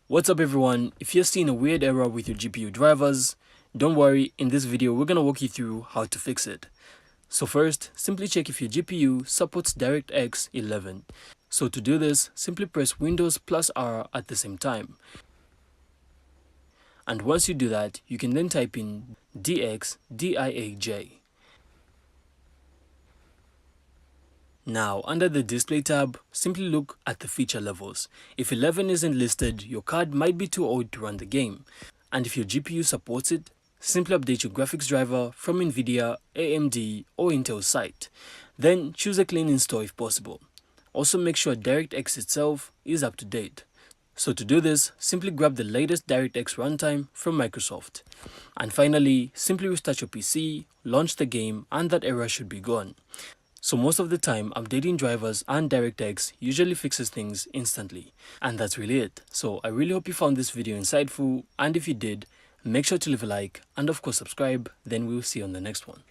What's up everyone? If you're seeing a weird error with your GPU drivers, don't worry, in this video we're gonna walk you through how to fix it. So first, simply check if your GPU supports DirectX 11. So to do this, simply press Windows plus R at the same time. And once you do that, you can then type in DXDIAJ. Now, under the Display tab, simply look at the feature levels. If 11 isn't listed, your card might be too old to run the game. And if your GPU supports it, simply update your graphics driver from NVIDIA, AMD or Intel's site. Then choose a clean install if possible. Also make sure DirectX itself is up to date. So to do this, simply grab the latest DirectX runtime from Microsoft. And finally, simply restart your PC, launch the game, and that error should be gone. So most of the time, updating drivers and DirectX usually fixes things instantly. And that's really it. So I really hope you found this video insightful, and if you did, make sure to leave a like and of course subscribe. Then we'll see you on the next one.